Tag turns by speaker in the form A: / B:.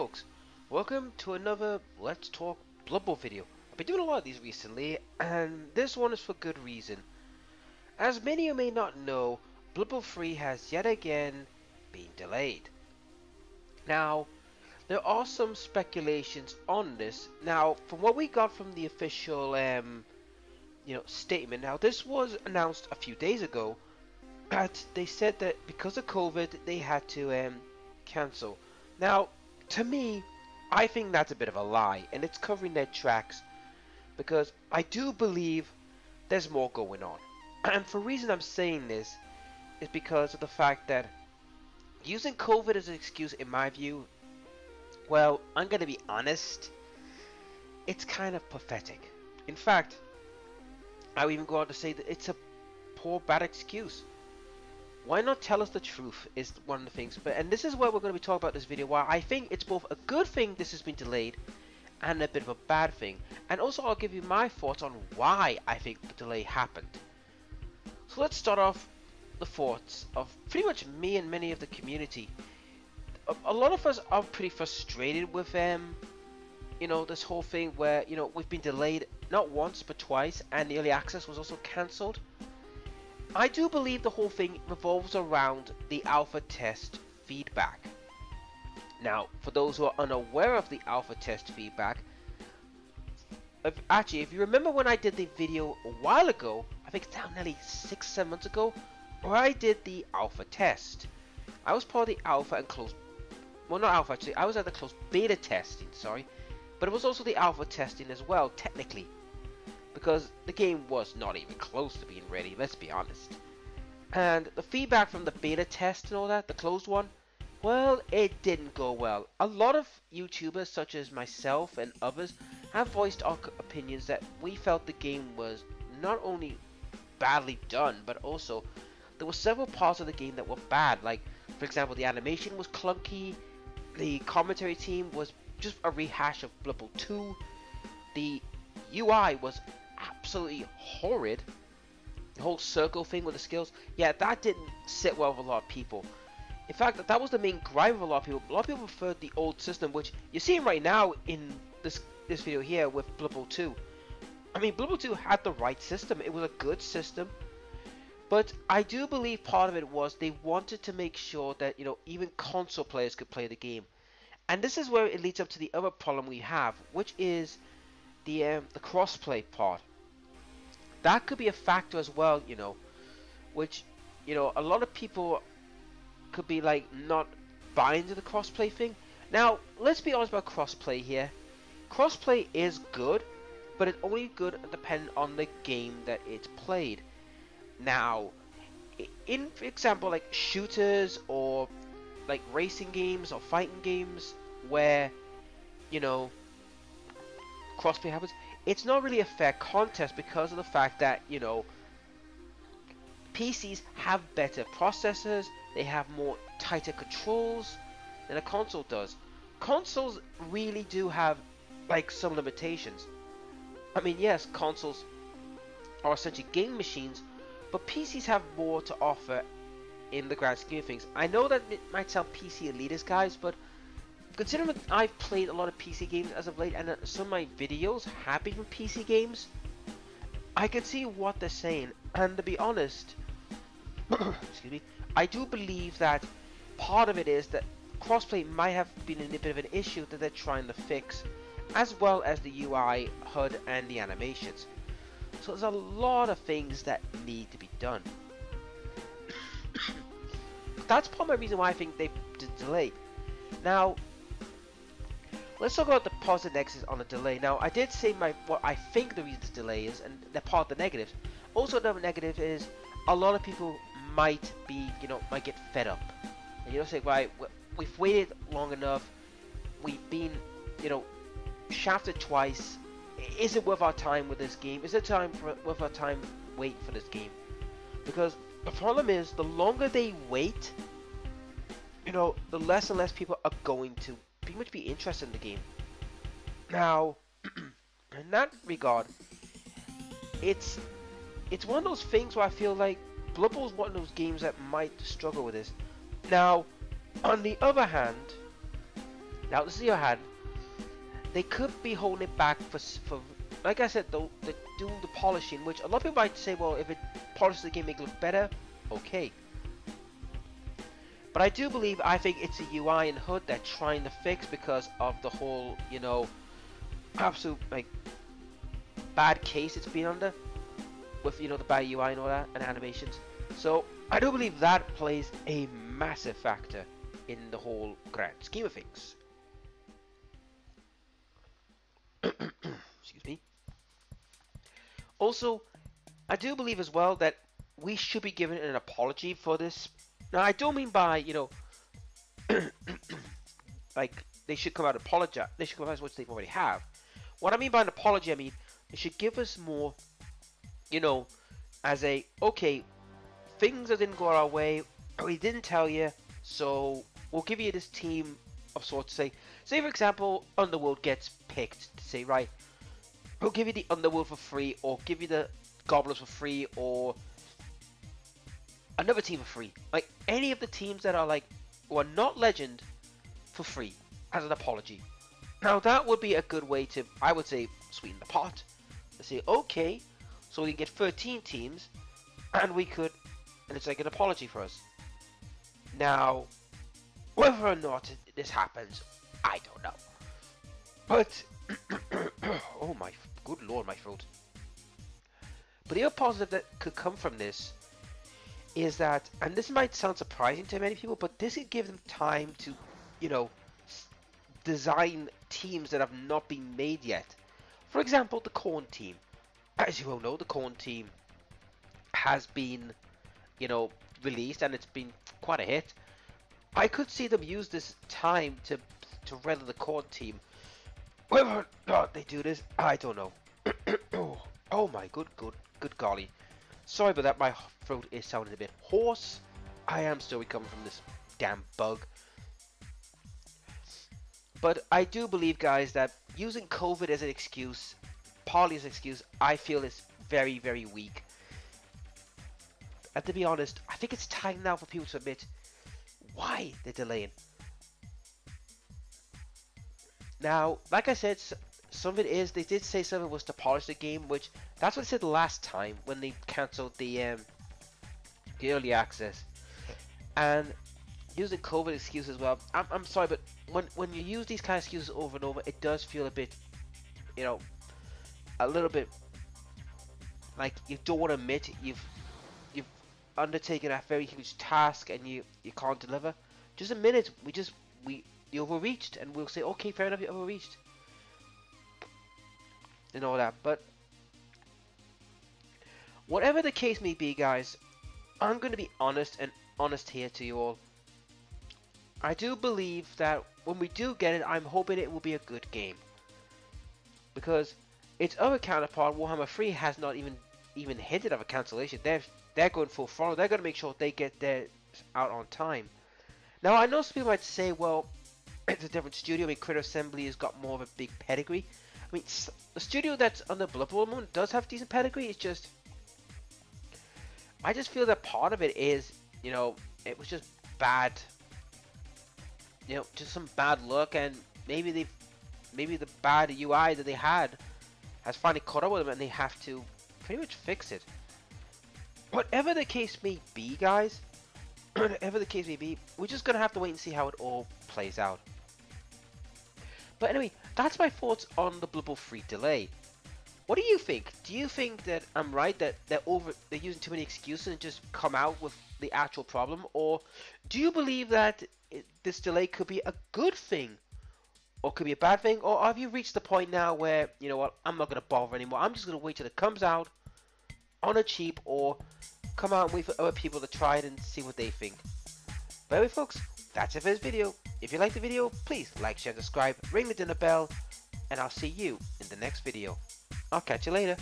A: folks, welcome to another Let's Talk Blood Bowl video. I've been doing a lot of these recently, and this one is for good reason. As many of you may not know, Blood Bowl 3 has yet again been delayed. Now, there are some speculations on this. Now, from what we got from the official statement, now this was announced a few days ago, that they said that because of COVID, they had to cancel. Now, to me, I think that's a bit of a lie, and it's covering their tracks, because I do believe there's more going on. And for the reason I'm saying this is because of the fact that using COVID as an excuse, in my view, well, I'm going to be honest, it's kind of pathetic. In fact, I would even go on to say that it's a poor, bad excuse. Why not tell us the truth is one of the things. And this is where we're going to be talking about this video, why I think it's both a good thing this has been delayed and a bit of a bad thing. And also I'll give you my thoughts on why I think the delay happened. So let's start off the thoughts of pretty much me and many of the community. A lot of us are pretty frustrated with this whole thing where, we've been delayed not once but twice, and the early access was also cancelled. I do believe the whole thing revolves around the alpha test feedback. Now, for those who are unaware of the alpha test feedback, if you remember when I did the video a while ago, I think it's now nearly 6-7 months ago, where I did the alpha test. I was part of the alpha and closed, well, not alpha actually, I was at the closed beta testing, sorry, but it was also the alpha testing as well, technically. Because the game was not even close to being ready, let's be honest. And the feedback from the beta test and all that, the closed one, well, it didn't go well. A lot of YouTubers, such as myself and others, have voiced our opinions that we felt the game was not only badly done, but also there were several parts of the game that were bad. Like, for example, the animation was clunky, the commentary team was just a rehash of Blood Bowl 2, the UI was absolutely horrid. The whole circle thing with the skills, yeah, that didn't sit well with a lot of people. In fact, that was the main gripe of a lot of people. A lot of people preferred the old system, which you're seeing right now in this video here with Blood Bowl 2. I mean, Blood Bowl 2 had the right system. It was a good system. But I do believe part of it was they wanted to make sure that, even console players could play the game. And this is where it leads up to the other problem we have, which is the crossplay part. That could be a factor as well, which, a lot of people could be like not buying into the crossplay thing. Now, let's be honest about crossplay here. Crossplay is good, but it's only good depending on the game that it's played. Now, in for example, like shooters or like racing games or fighting games where, crossplay happens, it's not really a fair contest because of the fact that, PCs have better processors, they have more tighter controls than a console does. Consoles really do have like some limitations. I mean, yes, consoles are essentially game machines, but PCs have more to offer in the grand scheme of things. I know that it might sound PC elitist, guys, but considering that I've played a lot of PC games as of late, and some of my videos have been from PC games, I can see what they're saying. And to be honest, excuse me, I do believe that part of it is that crossplay might have been a bit of an issue that they're trying to fix, as well as the UI, HUD, and the animations. So there's a lot of things that need to be done. That's part of the reason why I think they did delay. Now, let's talk about the positive and negatives on the delay. Now, I did say what I think the reason the delay is, and they're part of the negatives. Also, another negative is a lot of people might be, might get fed up. And say, right, we've waited long enough. We've been, shafted twice. Is it worth our time with this game? Is it worth our time waiting for this game? Because the problem is, the longer they wait, the less and less people are going to pretty much be interested in the game. Now, in that regard, it's one of those things where I feel like Blood Bowl is one of those games that might struggle with this. Now, on the other hand, Now this is your hand. They could be holding it back for like I said, though, they're doing the polishing, which a lot of people might say, well, if it polishes the game, make it look better, okay. But I do believe, I think it's a UI and HUD they're trying to fix because of the whole, you know, absolute like bad case it's been under with, you know, the bad UI and all that and animations. So I do believe that plays a massive factor in the whole grand scheme of things. Excuse me. Also, I do believe as well that we should be given an apology for this. Now, I don't mean by, you know, like they should come out and apologize. They should come out, which they already have. What I mean by an apology, I mean they should give us more, you know, as a, okay, things that didn't go our way, we didn't tell you, so we'll give you this team of sorts. Say for example, Underworld gets picked to say, right, we'll give you the Underworld for free, or give you the Goblins for free, or another team for free. Like any of the teams that are like, who are not Legend, for free as an apology. Now that would be a good way to, I would say, sweeten the pot. To say, okay, so we can get 13 teams, and we could, and it's like an apology for us. Now, whether or not this happens, I don't know. But, oh my, good lord, my throat. But the other positive that could come from this is that, and this might sound surprising to many people, but this could give them time to, you know, design teams that have not been made yet. For example, the Corn team. As you all know, the Corn team has been, you know, released, and it's been quite a hit. I could see them use this time to render the Corn team. Whether or not they do this, I don't know. Oh my good golly. Sorry about that, my throat is sounding a bit hoarse. I am still recovering from this damn bug. But I do believe, guys, that using COVID as an excuse, partly as an excuse, I feel is very, very weak. And to be honest, I think it's time now for people to admit why they're delaying. Now, like I said, some of it is, they did say some of it was to polish the game, which, that's what they said last time when they cancelled the early access. And using COVID excuse as well, I'm sorry, but when you use these kind of excuses over and over, it does feel a bit, you know, a little bit like you don't want to admit you've undertaken a very huge task and you can't deliver. Just a minute, you overreached, and we'll say, okay, fair enough, you overreached and all that. But whatever the case may be, guys, I'm going to be honest here to you all. I do believe that when we do get it, I'm hoping it will be a good game, because its other counterpart, Warhammer 3, has not even hinted of a cancellation. They're going full throttle. They're going to make sure they get theirs out on time. Now, I know some people might say, well, it's a different studio. I mean, Critter Assembly has got more of a big pedigree. I mean, the studio that's under Blood Bowl Moon does have decent pedigree. It's just, I just feel that part of it is, you know, it was just bad. You know, just some bad luck, and maybe the bad UI that they had has finally caught up with them, and they have to pretty much fix it. Whatever the case may be, guys, whatever the case may be, we're just gonna have to wait and see how it all plays out. But anyway, that's my thoughts on the Blood Bowl 3 delay. What do you think? Do you think that I'm right, that they're using too many excuses and just come out with the actual problem, or do you believe that this delay could be a good thing, or could be a bad thing, or have you reached the point now where, you know what, I'm not going to bother anymore, I'm just going to wait till it comes out on a cheap, or come out and wait for other people to try it and see what they think? But anyway, folks, that's it for this video. If you liked the video, please like, share, subscribe, ring the dinner bell, and I'll see you in the next video. I'll catch you later.